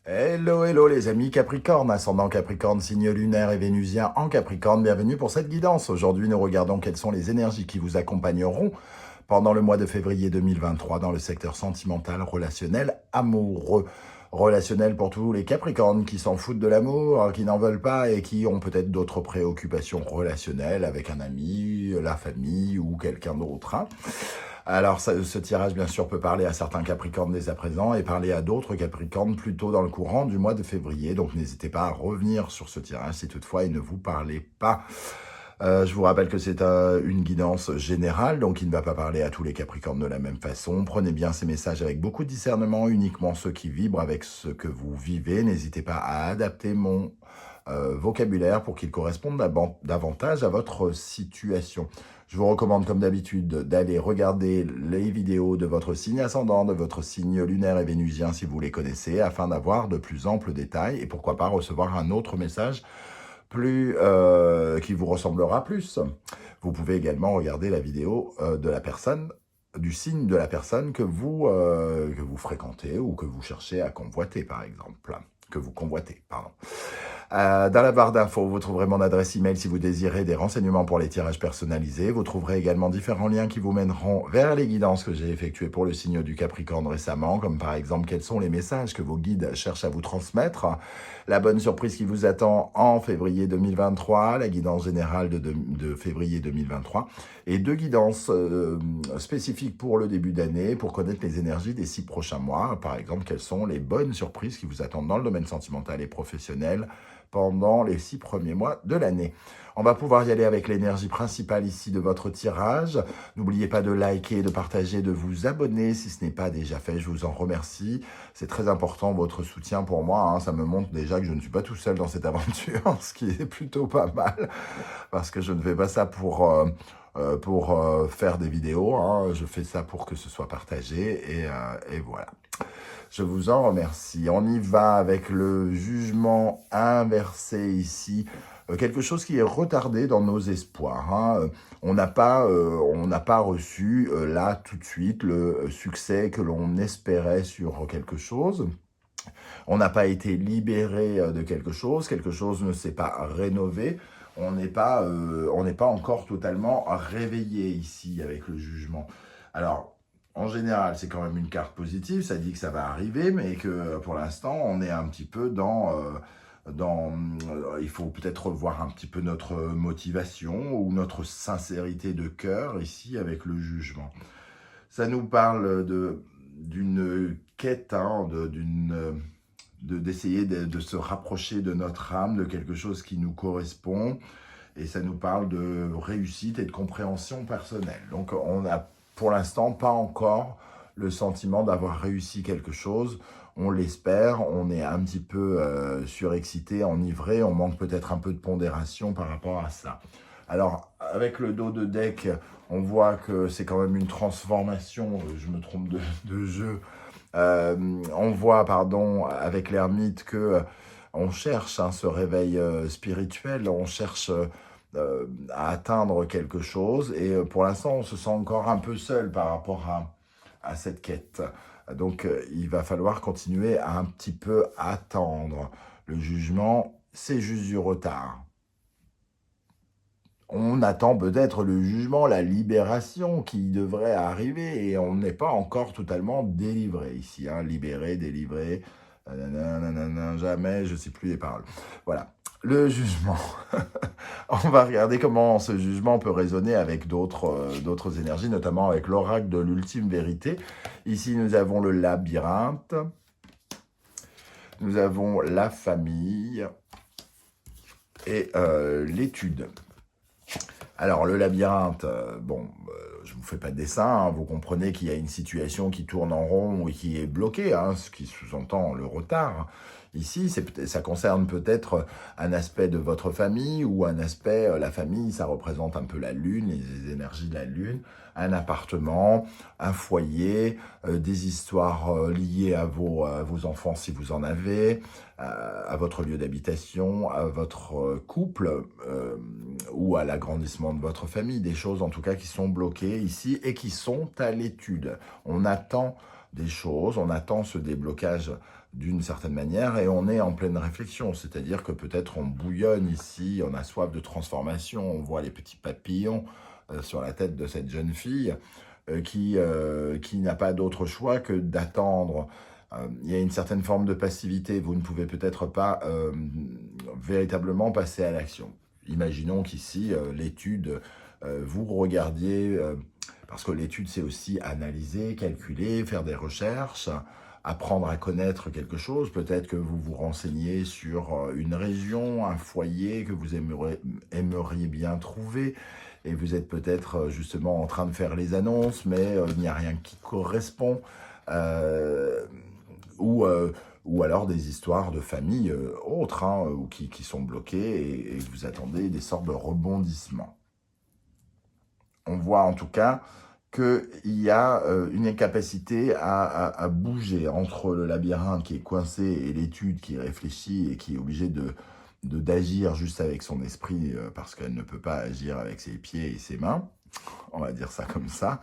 Hello, hello les amis Capricorne, ascendant Capricorne, signe lunaire et vénusien en Capricorne, bienvenue pour cette guidance. Aujourd'hui, nous regardons quelles sont les énergies qui vous accompagneront pendant le mois de février 2023 dans le secteur sentimental, relationnel, amoureux. Relationnel pour tous les Capricornes qui s'en foutent de l'amour, qui n'en veulent pas et qui ont peut-être d'autres préoccupations relationnelles avec un ami, la famille ou quelqu'un d'autre, hein. Alors, ce tirage, bien sûr, peut parler à certains Capricornes dès à présent et parler à d'autres Capricornes plus tôt dans le courant du mois de février. Donc, n'hésitez pas à revenir sur ce tirage si toutefois il ne vous parlait pas. Je vous rappelle que c'est une guidance générale, donc il ne va pas parler à tous les Capricornes de la même façon. Prenez bien ces messages avec beaucoup de discernement, uniquement ceux qui vibrent avec ce que vous vivez. N'hésitez pas à adapter mon vocabulaire pour qu'il corresponde davantage à votre situation. Je vous recommande comme d'habitude d'aller regarder les vidéos de votre signe ascendant, de votre signe lunaire et vénusien si vous les connaissez, afin d'avoir de plus amples détails et pourquoi pas recevoir un autre message qui vous ressemblera plus. Vous pouvez également regarder la vidéo de la personne, du signe de la personne que vous fréquentez ou que vous cherchez à convoiter, par exemple. Que vous convoitez, pardon. Dans la barre d'infos, vous trouverez mon adresse email si vous désirez des renseignements pour les tirages personnalisés. Vous trouverez également différents liens qui vous mèneront vers les guidances que j'ai effectuées pour le signe du Capricorne récemment, comme par exemple quels sont les messages que vos guides cherchent à vous transmettre, la bonne surprise qui vous attend en février 2023, la guidance générale de février 2023, et deux guidances spécifiques pour le début d'année, pour connaître les énergies des 6 prochains mois. Par exemple, quelles sont les bonnes surprises qui vous attendent dans le domaine sentimental et professionnel pendant les 6 premiers mois de l'année. On va pouvoir y aller avec l'énergie principale ici de votre tirage. N'oubliez pas de liker, de partager, de vous abonner si ce n'est pas déjà fait. Je vous en remercie. C'est très important votre soutien pour moi, hein. Ça me montre déjà que je ne suis pas tout seul dans cette aventure, ce qui est plutôt pas mal, parce que je ne fais pas ça pour faire des vidéos, hein. Je fais ça pour que ce soit partagé et voilà. Je vous en remercie. On y va avec le jugement inversé ici. Quelque chose qui est retardé dans nos espoirs, hein. On n'a pas reçu là tout de suite le succès que l'on espérait sur quelque chose. On n'a pas été libéré de quelque chose ne s'est pas rénové. On n'est pas encore totalement réveillé ici avec le jugement. Alors, en général, c'est quand même une carte positive, ça dit que ça va arriver, mais que pour l'instant, on est un petit peu il faut peut-être revoir un petit peu notre motivation ou notre sincérité de cœur ici avec le jugement. Ça nous parle d'une quête, hein, d'essayer de se rapprocher de notre âme, de quelque chose qui nous correspond, et ça nous parle de réussite et de compréhension personnelle. Donc on n'a pour l'instant pas encore le sentiment d'avoir réussi quelque chose. On l'espère, on est un petit peu surexcité, enivré, on manque peut-être un peu de pondération par rapport à ça. Alors, avec le dos de deck, on voit que c'est quand même une transformation, je me trompe de jeu. On voit, pardon, avec l'ermite que on cherche ce réveil spirituel, on cherche à atteindre quelque chose, et pour l'instant, on se sent encore un peu seul par rapport à cette quête. Donc, il va falloir continuer à un petit peu attendre. Le jugement, c'est juste du retard. On attend peut-être le jugement, la libération qui devrait arriver, et on n'est pas encore totalement délivré ici, hein. Libéré, délivré, nanana, jamais, je ne sais plus les paroles. Voilà, le jugement. On va regarder comment ce jugement peut résonner avec d'autres énergies, notamment avec l'oracle de l'ultime vérité. Ici, nous avons le labyrinthe, nous avons la famille et l'étude. Alors, le labyrinthe, je ne vous fais pas de dessin, hein, vous comprenez qu'il y a une situation qui tourne en rond et qui est bloquée, hein, ce qui sous-entend le retard. Ici, ça concerne peut-être un aspect de votre famille ou un aspect, la famille, ça représente un peu la lune, les énergies de la lune, un appartement, un foyer, des histoires liées à vos enfants si vous en avez, à votre lieu d'habitation, à votre couple ou à l'agrandissement de votre famille, des choses en tout cas qui sont bloquées ici et qui sont à l'étude. On attend des choses, on attend ce déblocage d'une certaine manière et on est en pleine réflexion, c'est-à-dire que peut-être on bouillonne ici, on a soif de transformation, on voit les petits papillons sur la tête de cette jeune fille qui n'a pas d'autre choix que d'attendre. Il y a une certaine forme de passivité, vous ne pouvez peut-être pas véritablement passer à l'action. Imaginons qu'ici, l'étude, vous regardiez, parce que l'étude c'est aussi analyser, calculer, faire des recherches, apprendre à connaître quelque chose, peut-être que vous vous renseignez sur une région, un foyer que vous aimeriez bien trouver, et vous êtes peut-être justement en train de faire les annonces, mais il n'y a rien qui correspond, euh, ou, euh, ou alors des histoires de famille autres, hein, ou qui sont bloquées, et vous attendez des sortes de rebondissements. On voit en tout cas qu'il y a une incapacité à bouger entre le labyrinthe qui est coincé et l'étude qui réfléchit et qui est obligée d'agir juste avec son esprit parce qu'elle ne peut pas agir avec ses pieds et ses mains. On va dire ça comme ça.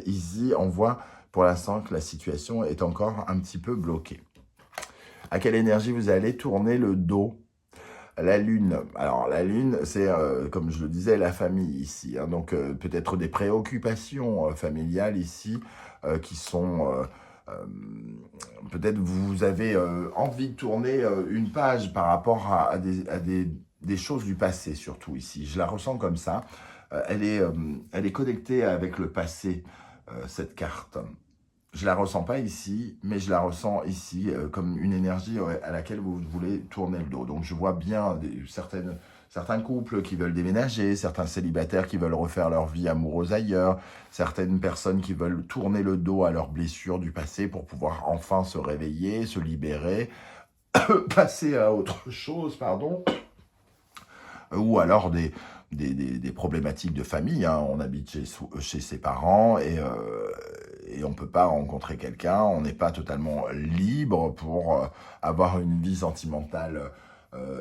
Ici, on voit pour l'instant que la situation est encore un petit peu bloquée. À quelle énergie vous allez tourner le dos ? La lune, alors la lune, c'est, comme je le disais, la famille ici. Hein, donc peut-être des préoccupations familiales ici qui sont... peut-être vous avez envie de tourner une page par rapport à des choses du passé, surtout ici. Je la ressens comme ça. Elle est connectée avec le passé, cette carte. Je la ressens pas ici, mais je la ressens ici comme une énergie à laquelle vous voulez tourner le dos. Donc je vois bien certains couples qui veulent déménager, certains célibataires qui veulent refaire leur vie amoureuse ailleurs, certaines personnes qui veulent tourner le dos à leurs blessures du passé pour pouvoir enfin se réveiller, se libérer, passer à autre chose, pardon, ou alors des problématiques de famille. Hein. On habite chez ses parents et on ne peut pas rencontrer quelqu'un, on n'est pas totalement libre pour avoir une vie sentimentale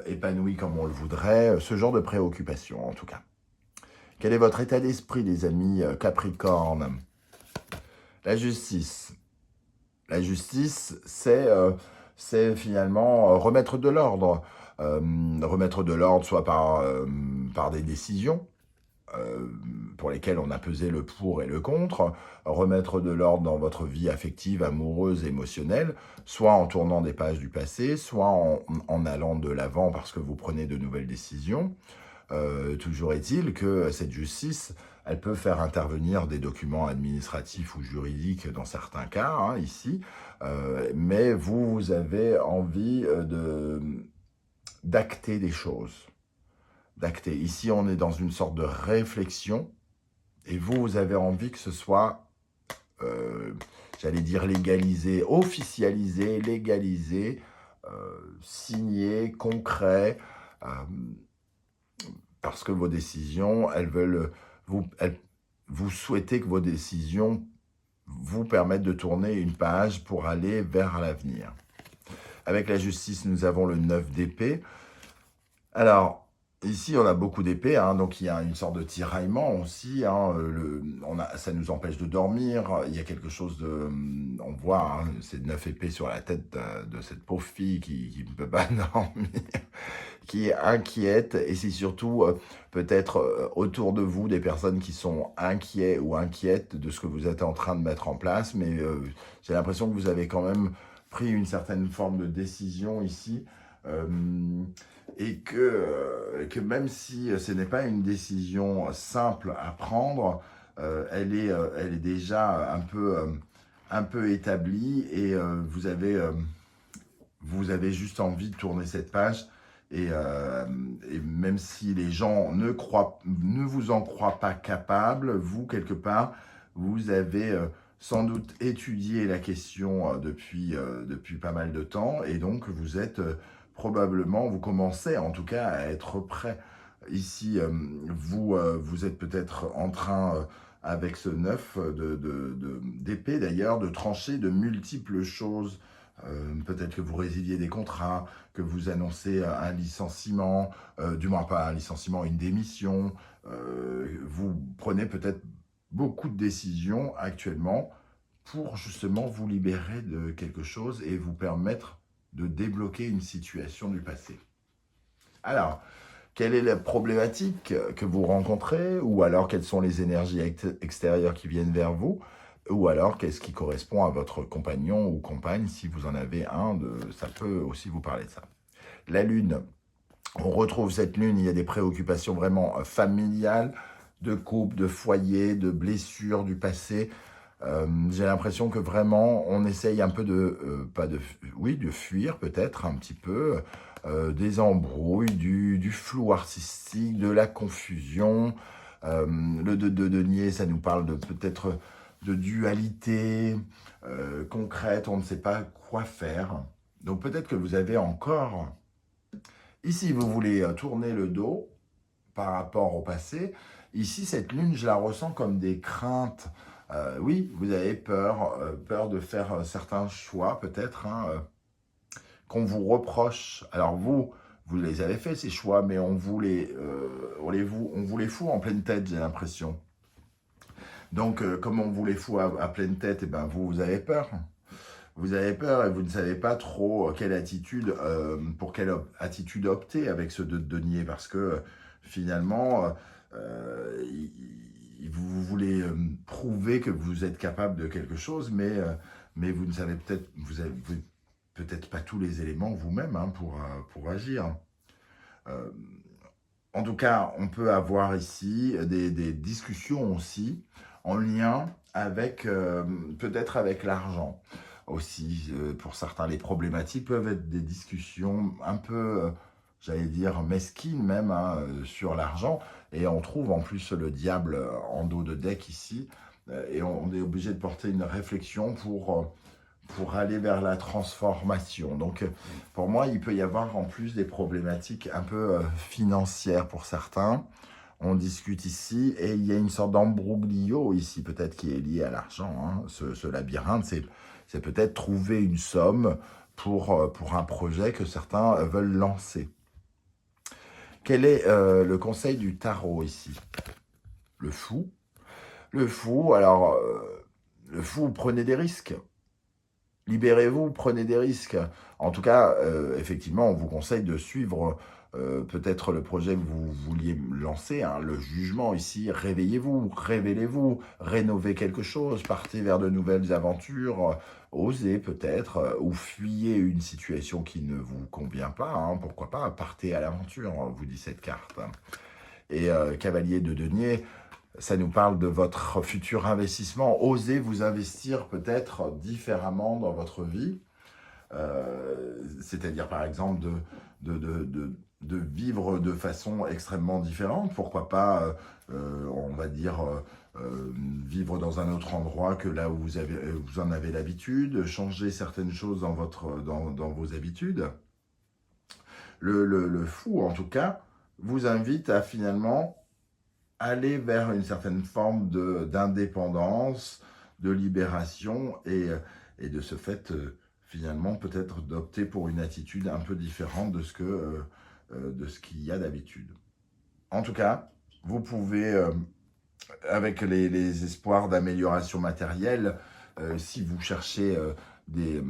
épanouie comme on le voudrait, ce genre de préoccupation en tout cas. Quel est votre état d'esprit, les amis Capricorne ? La justice. La justice, c'est finalement remettre de l'ordre. Remettre de l'ordre soit par des décisions, pour lesquels on a pesé le pour et le contre, remettre de l'ordre dans votre vie affective, amoureuse, émotionnelle, soit en tournant des pages du passé, soit en allant de l'avant parce que vous prenez de nouvelles décisions. Toujours est-il que cette justice, elle peut faire intervenir des documents administratifs ou juridiques dans certains cas, hein, ici, mais vous avez envie d'acter des choses. D'acter. Ici, on est dans une sorte de réflexion, et vous avez envie que ce soit, j'allais dire légalisé, officialisé, légalisé, signé, concret, parce que vos décisions, vous souhaitez que vos décisions vous permettent de tourner une page pour aller vers l'avenir. Avec la justice, nous avons le 9 d'épée. Alors, ici, on a beaucoup d'épées, hein, donc il y a une sorte de tiraillement aussi. Hein, ça nous empêche de dormir. Il y a quelque chose de... On voit hein, ces 9 épées sur la tête de cette pauvre fille qui ne peut pas dormir, qui est inquiète. Et c'est surtout peut-être autour de vous des personnes qui sont inquiets ou inquiètes de ce que vous êtes en train de mettre en place. Mais j'ai l'impression que vous avez quand même pris une certaine forme de décision ici. Et que même si ce n'est pas une décision simple à prendre, elle est déjà un peu établie et vous avez juste envie de tourner cette page et même si les gens ne vous en croient pas capable, vous, quelque part, vous avez sans doute étudié la question depuis pas mal de temps et donc vous êtes... probablement, vous commencez en tout cas à être prêt. Ici, vous êtes peut-être en train, avec ce 9 d'épée d'ailleurs, de trancher de multiples choses. Peut-être que vous résiliez des contrats, que vous annoncez un licenciement, du moins pas un licenciement, une démission. Vous prenez peut-être beaucoup de décisions actuellement pour justement vous libérer de quelque chose et vous permettre de débloquer une situation du passé. Alors, quelle est la problématique que vous rencontrez? Ou alors, quelles sont les énergies extérieures qui viennent vers vous? Ou alors, qu'est-ce qui correspond à votre compagnon ou compagne? Si vous en avez un, ça peut aussi vous parler de ça. La lune, on retrouve cette lune, il y a des préoccupations vraiment familiales, de couple, de foyer, de blessures du passé. J'ai l'impression que vraiment, on essaye un peu de fuir peut-être un petit peu, des embrouilles, du flou artistique, de la confusion. Le de denier, ça nous parle de peut-être de dualité concrète, on ne sait pas quoi faire. Donc peut-être que vous avez encore... Ici, vous voulez tourner le dos par rapport au passé. Ici, cette lune, je la ressens comme des craintes. Oui, vous avez peur de faire certains choix, peut-être, hein, qu'on vous reproche. Alors vous les avez fait, ces choix, mais on vous les fout en pleine tête, j'ai l'impression. Donc, comme on vous les fout à pleine tête, eh ben, vous avez peur. Vous avez peur et vous ne savez pas trop pour quelle attitude opter avec ce denier, parce que finalement, vous voulez prouver que vous êtes capable de quelque chose, mais vous ne savez vous avez peut-être pas tous les éléments vous-même hein, pour agir. En tout cas, on peut avoir ici des discussions aussi en lien avec peut-être avec l'argent aussi. Pour certains, les problématiques peuvent être des discussions un peu, j'allais dire, mesquines même hein, sur l'argent. Et on trouve en plus le diable en dos de deck ici. Et on est obligé de porter une réflexion pour aller vers la transformation. Donc, pour moi, il peut y avoir en plus des problématiques un peu financières pour certains. On discute ici et il y a une sorte d'embrouglio ici, peut-être qui est lié à l'argent. Hein. Ce labyrinthe, c'est peut-être trouver une somme pour un projet que certains veulent lancer. Quel est le conseil du tarot ici? Le fou. Le fou, alors, le fou, prenez des risques. Libérez-vous, prenez des risques. En tout cas, effectivement, on vous conseille de suivre peut-être le projet que vous vouliez lancer, hein, le jugement ici. Réveillez-vous, révélez-vous, rénovez quelque chose, partez vers de nouvelles aventures, osez peut-être, ou fuyez une situation qui ne vous convient pas. Hein, pourquoi pas, partez à l'aventure, vous dit cette carte. Et cavalier de denier, ça nous parle de votre futur investissement. Osez vous investir peut-être différemment dans votre vie. C'est-à-dire, par exemple, de vivre de façon extrêmement différente. Pourquoi pas, on va dire, vivre dans un autre endroit que là où vous en avez l'habitude, changer certaines choses dans vos habitudes. Le fou, en tout cas, vous invite à finalement aller vers une certaine forme d'indépendance, de libération et de ce fait, finalement, peut-être d'opter pour une attitude un peu différente de ce qu'il y a d'habitude. En tout cas, vous pouvez, avec les espoirs d'amélioration matérielle, si vous cherchez des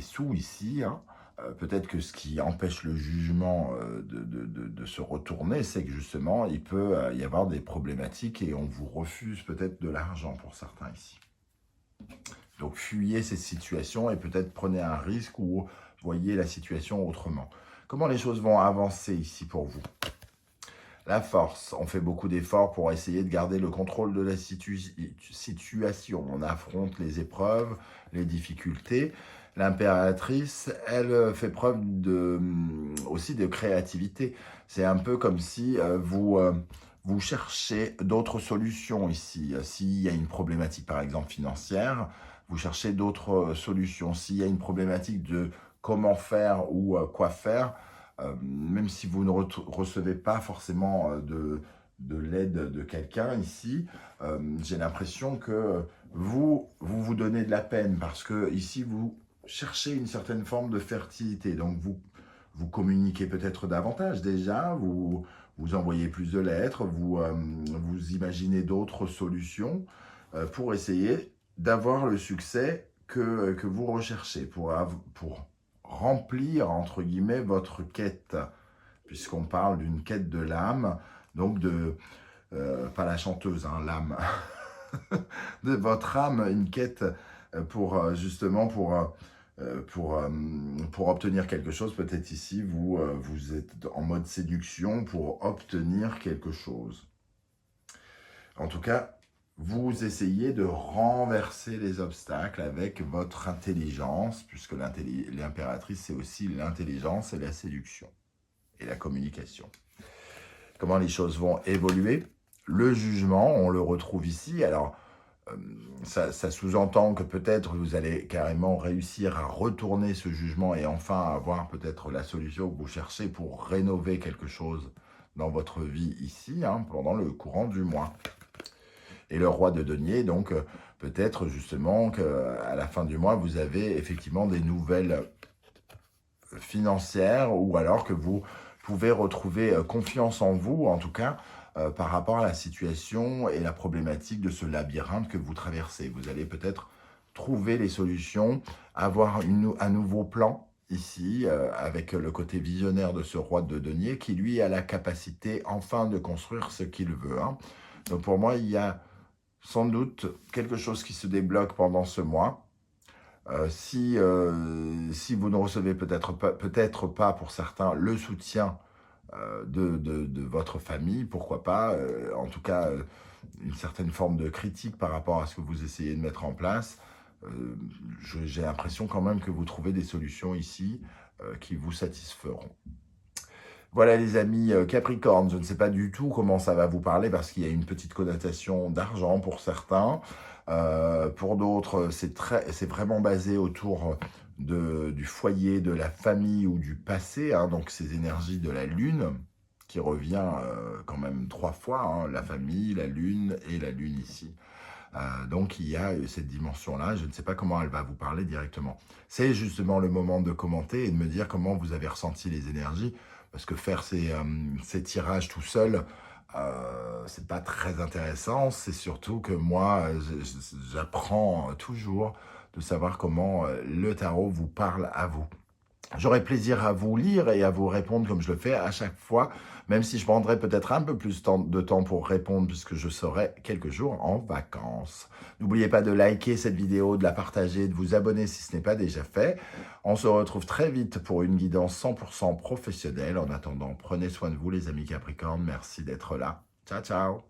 sous ici, hein, peut-être que ce qui empêche le jugement de se retourner, c'est que justement, il peut y avoir des problématiques et on vous refuse peut-être de l'argent pour certains ici. Donc, fuyez ces situations et peut-être prenez un risque ou voyez la situation autrement. Comment les choses vont avancer ici pour vous? La force, on fait beaucoup d'efforts pour essayer de garder le contrôle de la situation. On affronte les épreuves, les difficultés. L'impératrice, elle fait preuve aussi de créativité. C'est un peu comme si vous cherchez d'autres solutions ici. S'il y a une problématique, par exemple, financière, vous cherchez d'autres solutions. S'il y a une problématique de comment faire ou quoi faire, même si vous ne recevez pas forcément de l'aide de quelqu'un ici, j'ai l'impression que vous donnez de la peine parce que ici, vous cherchez une certaine forme de fertilité. Donc, vous communiquez peut-être davantage déjà, vous envoyez plus de lettres, vous imaginez d'autres solutions pour essayer d'avoir le succès que vous recherchez pour remplir, entre guillemets, votre quête, puisqu'on parle d'une quête de l'âme, donc pas la chanteuse, hein, l'âme, de votre âme, une quête justement pour obtenir quelque chose. Peut-être ici, vous êtes en mode séduction pour obtenir quelque chose. En tout cas, vous essayez de renverser les obstacles avec votre intelligence, puisque l'impératrice, c'est aussi l'intelligence et la séduction et la communication. Comment les choses vont évoluer? Le jugement, on le retrouve ici. Alors, ça sous-entend que peut-être vous allez carrément réussir à retourner ce jugement et enfin avoir peut-être la solution que vous cherchez pour rénover quelque chose dans votre vie ici, hein, pendant le courant du mois. Et le roi de denier, donc peut-être justement qu'à la fin du mois, vous avez effectivement des nouvelles financières ou alors que vous pouvez retrouver confiance en vous, en tout cas, par rapport à la situation et la problématique de ce labyrinthe que vous traversez. Vous allez peut-être trouver les solutions, avoir un nouveau plan ici, avec le côté visionnaire de ce roi de denier qui, lui, a la capacité enfin de construire ce qu'il veut. Hein. Donc pour moi, il y a sans doute quelque chose qui se débloque pendant ce mois. Si vous ne recevez peut-être pas pour certains le soutien de votre famille, pourquoi pas, en tout cas une certaine forme de critique par rapport à ce que vous essayez de mettre en place, j'ai l'impression quand même que vous trouvez des solutions ici qui vous satisferont. Voilà les amis Capricorne, je ne sais pas du tout comment ça va vous parler parce qu'il y a une petite connotation d'argent pour certains. Pour d'autres, c'est vraiment basé autour du foyer, de la famille ou du passé. Hein, donc ces énergies de la lune qui revient quand même 3 fois, hein, la famille, la lune et la lune ici. Donc il y a cette dimension-là, je ne sais pas comment elle va vous parler directement. C'est justement le moment de commenter et de me dire comment vous avez ressenti les énergies, parce que faire ces tirages tout seul, c'est pas très intéressant. C'est surtout que moi, j'apprends toujours de savoir comment le tarot vous parle à vous. J'aurai plaisir à vous lire et à vous répondre comme je le fais à chaque fois, même si je prendrai peut-être un peu plus de temps pour répondre puisque je serai quelques jours en vacances. N'oubliez pas de liker cette vidéo, de la partager, de vous abonner si ce n'est pas déjà fait. On se retrouve très vite pour une guidance 100% professionnelle. En attendant, prenez soin de vous les amis Capricorne. Merci d'être là. Ciao, ciao.